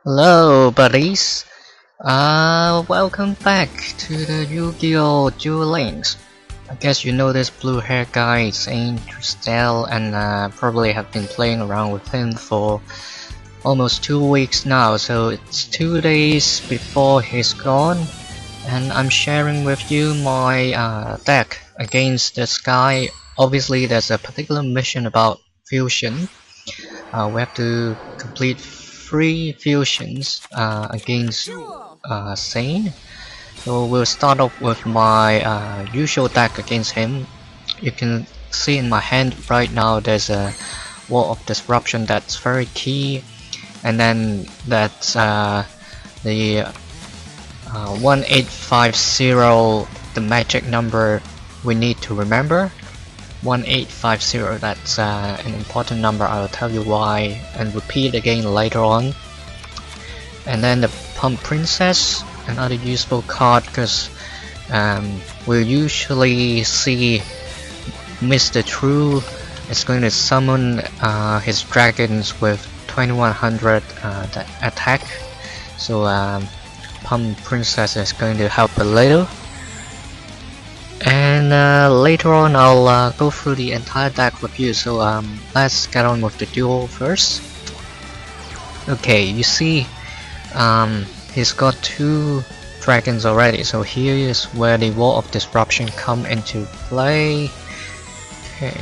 Hello, buddies. Welcome back to the Yu-Gi-Oh! Duel Links. I guess you know this blue hair guy, Zane Truesdale, and probably have been playing around with him for almost 2 weeks now. So it's 2 days before he's gone, and I'm sharing with you my deck against this guy. Obviously, there's a particular mission about fusion. We have to complete 3 fusions against Zane. So we'll start off with my usual deck against him. You can see in my hand right now there's a wall of disruption that's very key, and then that's the 1850, the magic number we need to remember. 1850, that's an important number. I'll tell you why and repeat again later on. And then the Pump Princess, another useful card, because we'll usually see Mr. True is going to summon his dragons with 2100 attack, so Pump Princess is going to help a little. And later on I'll go through the entire deck with you, so let's get on with the duel first. Okay, you see he's got 2 dragons already, so here is where the wall of disruption come into play. Okay.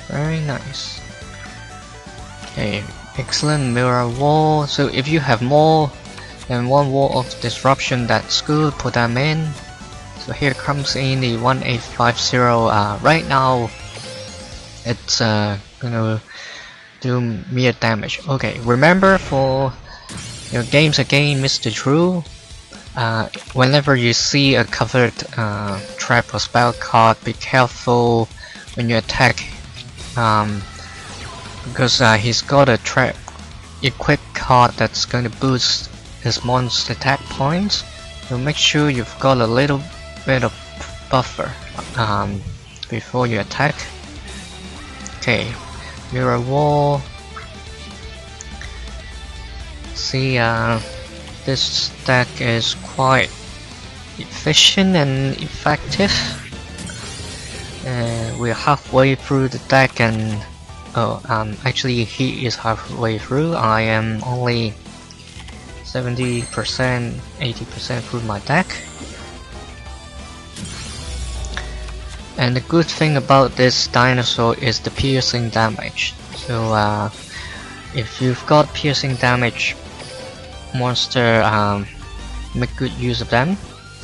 Very nice. Okay, excellent mirror wall. So if you have more than 1 wall of disruption, that's good, put them in. So here comes in the 1850. Right now it's gonna do mere damage. Okay, remember for your games against Mr. True, whenever you see a covered trap or spell card, be careful when you attack, because he's got a trap equipped card that's going to boost his monster attack points. So make sure you've got a little bit of buffer before you attack. Okay, mirror wall. See, this deck is quite efficient and effective. We're halfway through the deck, and actually he is halfway through. I am only 70%, 80% through my deck. And the good thing about this dinosaur is the piercing damage. So if you've got piercing damage, monster make good use of them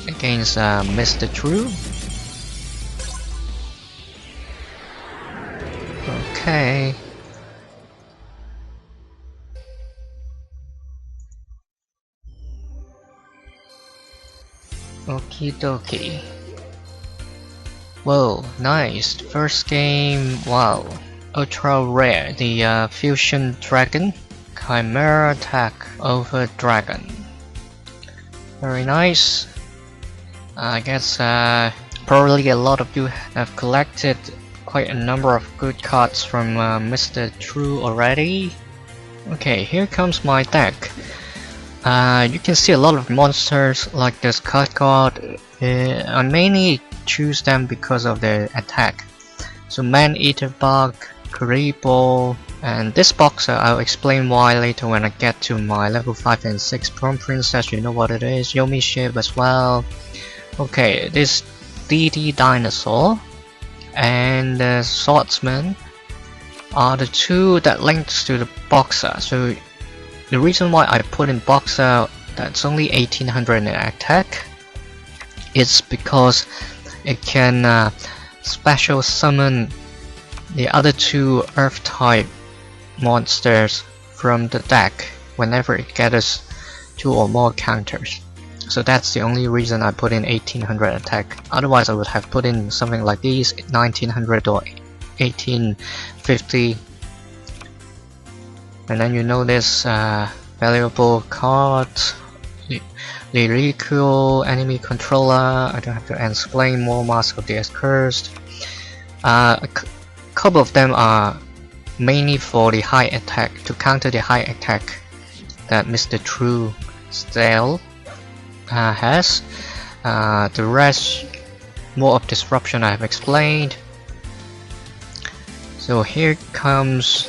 against Mr. True. Okay. Okie dokie. Whoa, nice. First game, wow. Ultra rare. The Fusion Dragon. Chimera attack over Dragon. Very nice. I guess probably a lot of you have collected quite a number of good cards from Mr. True already. Okay, here comes my deck. You can see a lot of monsters like this card. I mainly choose them because of their attack. So Man-Eater Bug, Karibo, and this boxer, I'll explain why later when I get to my level 5 and 6 Prom Princess. You know what it is. Yomi Ship as well. Okay, this DD Dinosaur and the Swordsman are the 2 that links to the boxer. So the reason why I put in boxer that's only 1800 in attack is because it can special summon the other 2 earth type monsters from the deck whenever it gets 2 or more counters. So that's the only reason I put in 1800 attack. Otherwise I would have put in something like these, 1900 or 1850. And then you know this valuable card. Lyrical enemy controller. I don't have to explain more. Mask of the Accursed. A couple of them are mainly for the high attack, to counter the high attack that Mr. Truesdale has. The rest, more of disruption I have explained. So here comes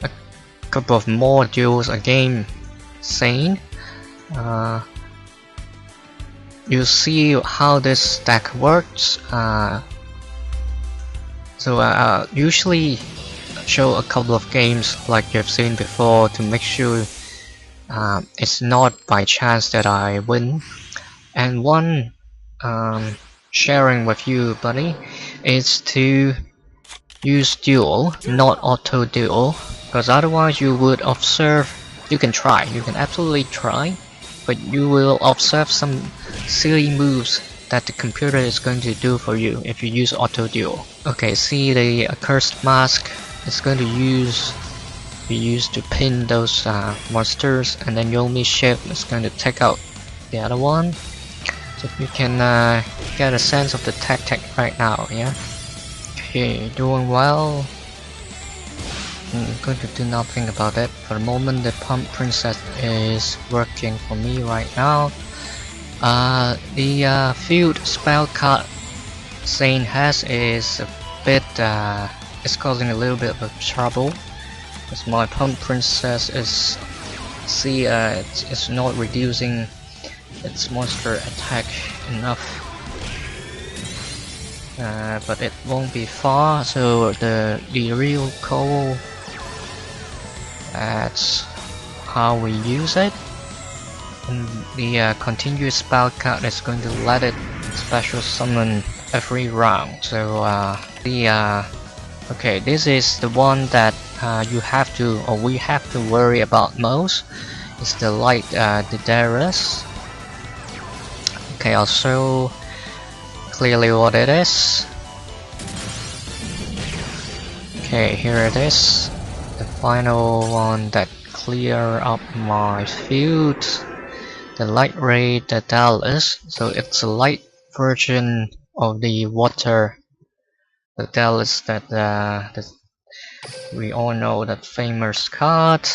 a couple of more duels again. Zane. You see how this deck works. Usually show a couple of games like you've seen before to make sure it's not by chance that I win. And one sharing with you, buddy, is to use duel, not auto duel, because otherwise you would observe. You can absolutely try, but you will observe some silly moves that the computer is going to do for you if you use auto duel. Okay, see the accursed mask is going to be used to pin those monsters, and then Yugi shift is going to take out the other one. So you can get a sense of the tactic right now, yeah? Okay, doing well. I'm going to do nothing about it. For the moment, the Pump Princess is working for me right now. The field spell card Zane has is a bit, it's causing a little bit of trouble. Because my Pump Princess is, it's not reducing its monster attack enough. But it won't be far, so the real core, that's how we use it. And the continuous spell card is going to let it special summon every round. So okay, this is the one that you have to, or we have to worry about most. It's the light, the Duelists. Okay, I'll show clearly what it is. Okay, here it is, the final one that clear up my field. The light ray, the Duelist. So it's a light version of the water, the Duelist that we all know, that famous card.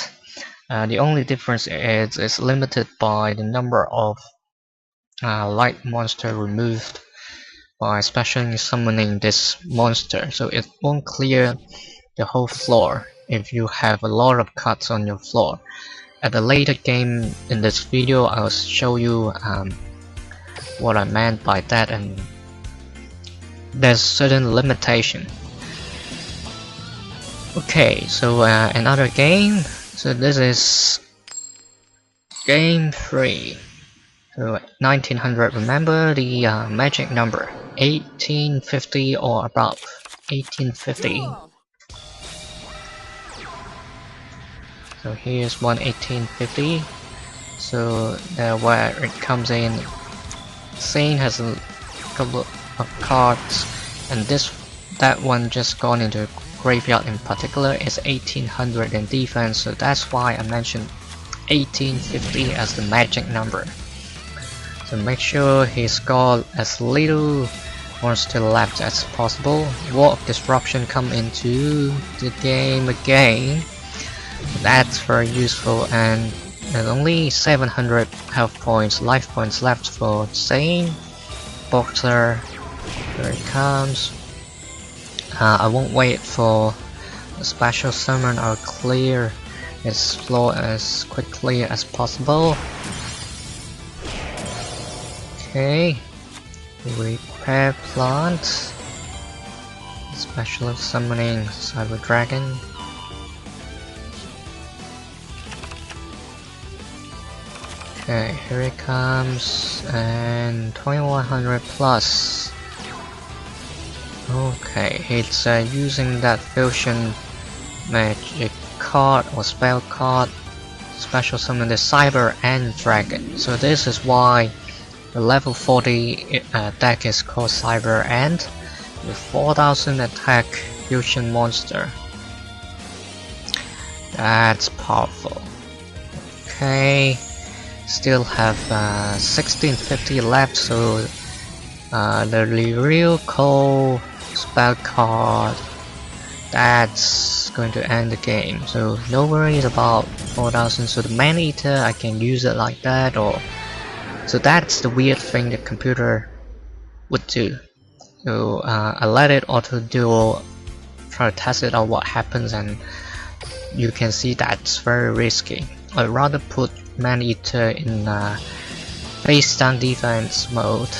The only difference is it's limited by the number of light monster removed by specially summoning this monster, so it won't clear the whole floor if you have a lot of cards on your floor. At a later game in this video, I'll show you what I meant by that, and there's certain limitation. Okay, so another game. So this is game 3. So 1900, remember the magic number 1850 or above. 1850. So here's one 1850. So where it comes in, Zane has a couple of cards, and that one just gone into graveyard in particular is 1800 in defense. So that's why I mentioned 1850 as the magic number. So make sure he's got as little monster left as possible. War of Disruption come into the game again. That's very useful, and there's only 700 health points, life points left for Zane. Boxer, here it comes. I won't wait for a special summon. I'll clear its floor as quickly as possible. Okay, repair plant, special summoning Cyber Dragon. Okay, here it comes, and 2100 plus. Okay, it's using that fusion magic card or spell card, special summon the Cyber and Dragon. So this is why the level 40 deck is called Cyber End, with 4000 attack fusion monster. That's powerful. Okay, still have 1650 left, so the real cold spell card, that's going to end the game. So no worries about 4000. So the man eater, I can use it like that, or so that's the weird thing the computer would do. So I let it auto duel, try to test it out what happens, and you can see that's very risky. I'd rather put man eater in face down defense mode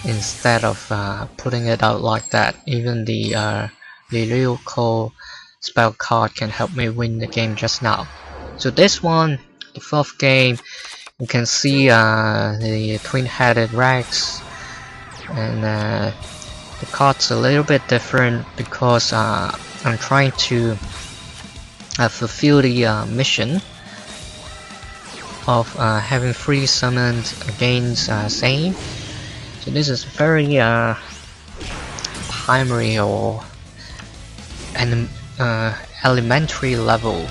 instead of putting it out like that. Even the real cold spell card can help me win the game just now. So this one, the fourth game, you can see the twin-headed Rex, and the card's a little bit different because I'm trying to fulfill the mission of having free summoned against Zane. So this is very primary or elementary level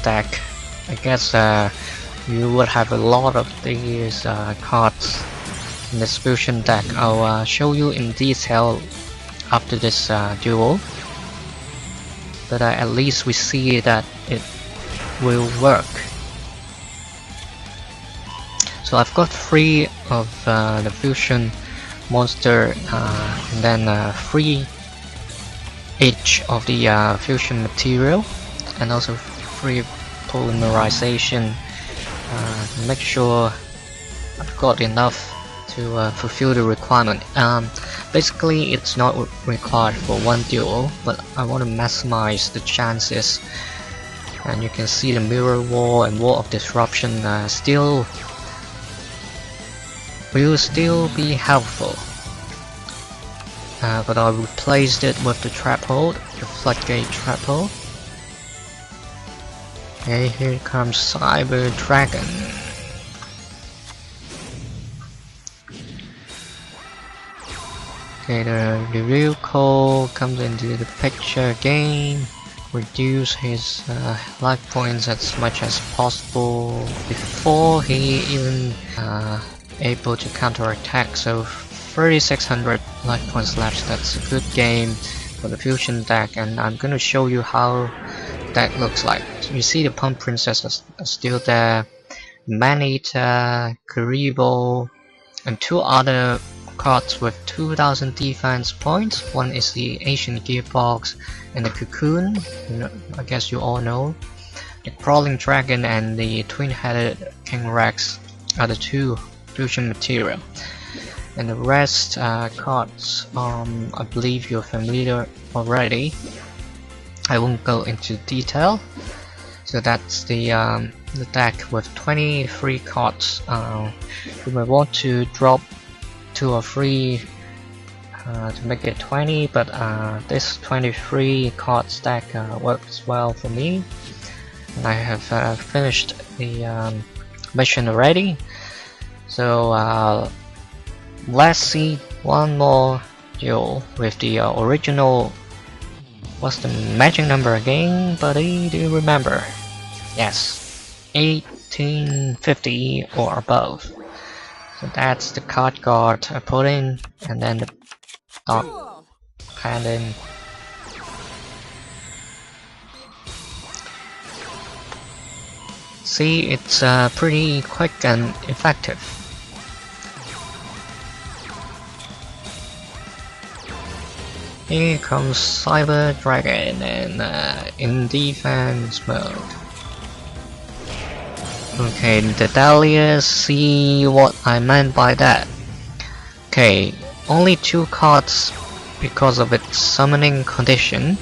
deck. I guess you would have a lot of these cards in this fusion deck. I'll show you in detail after this duel, but at least we see that it will work. So I've got 3 of the fusion monster, and then 3 each of the fusion material, and also 3 polymerization. Make sure I've got enough to fulfill the requirement. Basically it's not required for one duel, but I want to maximize the chances, and you can see the mirror wall and wall of disruption will still be helpful, but I replaced it with the trap hold, the floodgate trap hold. Okay, here comes Cyber Dragon. Okay, the real cold comes into the picture again. Reduce his life points as much as possible before he even able to counterattack. So 3600 life points left. That's a good game for the fusion deck, and I'm gonna show you how that looks like. So you see the Pump Princess are still there, Man-Eater, Karibo, and 2 other cards with 2000 defense points. One is the Ancient Gearbox and the Cocoon, I guess you all know. The Crawling Dragon and the Twin-Headed King Rex are the 2 fusion material, and the rest cards I believe you're familiar already. I won't go into detail. So that's the deck with 23 cards. You may want to drop 2 or 3 to make it 20, but this 23 cards deck works well for me, and I have finished the mission already. So let's see one more duel with the original. What's the magic number again, buddy? Do you remember? Yes, 1850 or above. So that's the card guard I put in, and then the dog cannon. See, it's pretty quick and effective. Here comes Cyber Dragon, and in defense mode. Okay, the Dahlias, see what I meant by that. Okay, only 2 cards because of its summoning condition.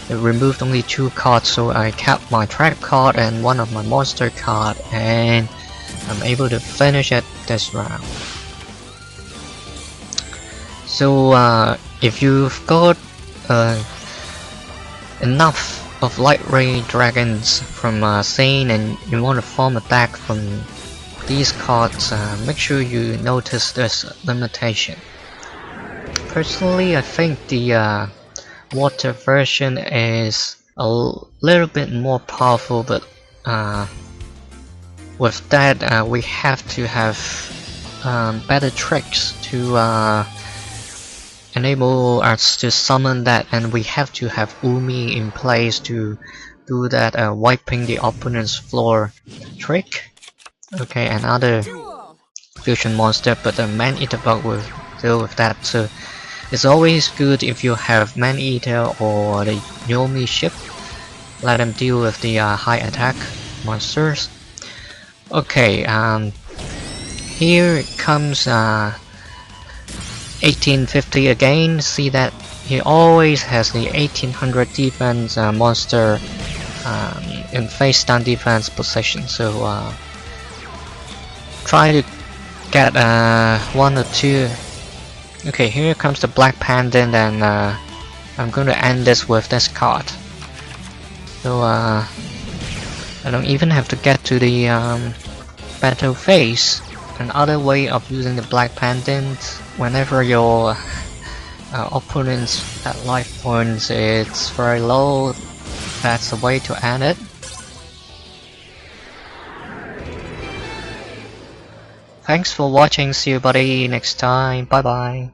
It removed only 2 cards, so I kept my trap card and 1 of my monster card, and I'm able to finish it this round. So if you've got enough of Light Ray Dragons from Zane and you want to form a deck from these cards, make sure you notice this limitation. Personally, I think the water version is a little bit more powerful, but with that, we have to have better tricks to enable us to summon that, and we have to have Umi in place to do that wiping the opponent's floor trick. Okay, another fusion monster, but the man-eater bug will deal with that. So it's always good if you have man-eater or the Yomi ship. Let them deal with the high attack monsters. Okay, here comes 1850 again. See that he always has the 1800 defense monster in face down defense position. So try to get one or two. Okay, here comes the black pendant, and I'm going to end this with this card. So I don't even have to get to the battle phase. Another way of using the black pendant, whenever your opponent's life points is very low, that's the way to end it. Thanks for watching, see you buddy next time, bye bye.